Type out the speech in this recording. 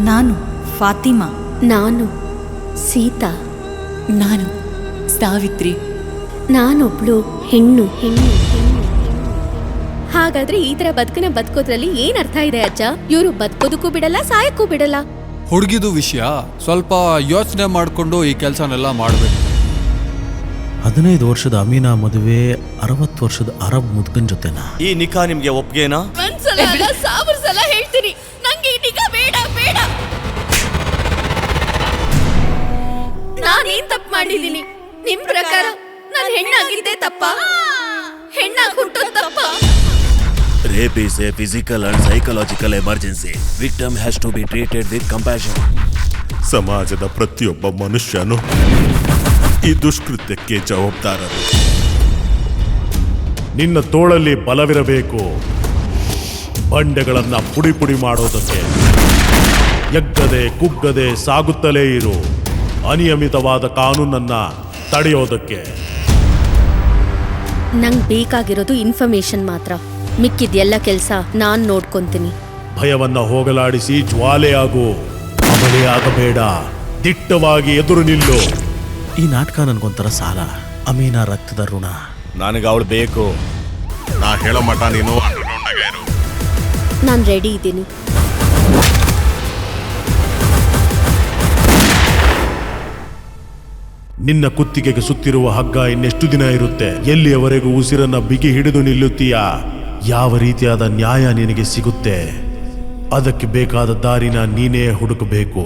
ನಾನು ಫಾತಿಮಾ. ನಾನು ಸೀತಾ. ನಾನು ಸಾವಿತ್ರಿ. ನಾನೊಬ್ಳು ಹೆಣ್ಣು. ಹಾಗಾದ್ರೆ ಈ ತರ ಬದುಕನ್ನ ಬದುಕೋದ್ರಲ್ಲಿ ಏನ್ ಅರ್ಥ ಇದೆ ಅಜ್ಜ? ಇವರು ಬದುಕೋದಕ್ಕೂ ಬಿಡಲ್ಲ, ಸಾಯಕ್ಕೂ ಬಿಡಲ್ಲ. ಹುಡುಗಿದು ವಿಷಯ ಸ್ವಲ್ಪ ಯೋಚನೆ ಮಾಡಿಕೊಂಡು ಈ ಕೆಲಸನೆಲ್ಲ ಮಾಡಬೇಕು. 15 ವರ್ಷದ ಅಮೀನಾ ಮದುವೆ 60 ವರ್ಷದ ಅರಬ್ ಮುದ್ಕನ್ ಜೊತೆನಾ? ಈ ನಿಖಾ ನಿಮ್ಗೆ ಒಪ್ಗೆನಾ? ಒಂದ್ಸಲ ಅಲ್ಲ, 1000 ಸಲ ಹೇಳ್ತೀನಿ, ನಂಗೆ ಈ ನಿಖಾ ಬೇಡ ಬೇಡ. ನಾನೇನ್ ತಪ್ಪು ಮಾಡಿದೀನಿ? ನಿಮ್ ಪ್ರಕಾರ ನಾನು ಹೆಣ್ಣಾಗಿದ್ದೆ ತಪ್ಪ? ಹೆಣ್ಣಾಗಿ ಹುಟ್ಟೋದು ತಪ್ಪ? Rape is a physical and psychological emergency. Victim has to be treated with compassion. ಸಮಾಜದ ಪ್ರತಿಯೊಬ್ಬ ಮನುಷ್ಯನು ಈ ದುಷ್ಕೃತ್ಯಕ್ಕೆ ಜವಾಬ್ದಾರರು. ನಿನ್ನ ತೋಳಲ್ಲಿ ಬಲವಿರಬೇಕು, ಬಂಡೆಗಳನ್ನ ಪುಡಿ ಪುಡಿ ಮಾಡೋದಕ್ಕೆ. ಎಗ್ಗದೆ ಕುಗ್ಗದೆ ಸಾಗುತ್ತಲೇ ಇರು, ಅನಿಯಮಿತವಾದ ಕಾನೂನನ್ನ ತಡೆಯೋದಕ್ಕೆ. ನಂಗೆ ಬೇಕಾಗಿರೋದು ಇನ್ಫಾರ್ಮೇಶನ್ ಮಾತ್ರ. ಮಿಕ್ಕಿದೆಲ್ಲ ಕೆಲಸ ನಾನ್ ನೋಡ್ಕೊಂತೀನಿ. ಭಯವನ್ನ ಹೋಗಲಾಡಿಸಿ ಜ್ವಾಲೆಯಾಗು, ಅಮಲೆಯಾಗಬೇಡ, ದಿಟ್ಟವಾಗಿ ಎದುರು ನಿಲ್ಲು. ಈ ನಾಟಕ ನನ್ಗೊಂಥರ ಸಾಲ, ಅಮೀನಾ ರಕ್ತದ ಋಣ. ನನಗೆ ಅವಳು ಬೇಕು. ನಾ ಹೇಳೋ ಮಠ ನೀನು ಇರು. ನಾನು ರೆಡಿ ಇದ್ದೀನಿ. ನಿನ್ನ ಕುತ್ತಿಗೆಗೆ ಸುತ್ತಿರುವ ಹಗ್ಗ ಇನ್ನೆಷ್ಟು ದಿನ ಇರುತ್ತೆ? ಎಲ್ಲಿಯವರೆಗೂ ಉಸಿರನ್ನ ಬಿಗಿ ಹಿಡಿದು ನಿಲ್ಲುತ್ತೀಯಾ? ಯಾವ ರೀತಿಯಾದ ನ್ಯಾಯ ನಿನಗೆ ಸಿಗುತ್ತೆ? ಅದಕ್ಕೆ ಬೇಕಾದ ದಾರಿನ ನೀನೇ ಹುಡುಕಬೇಕು.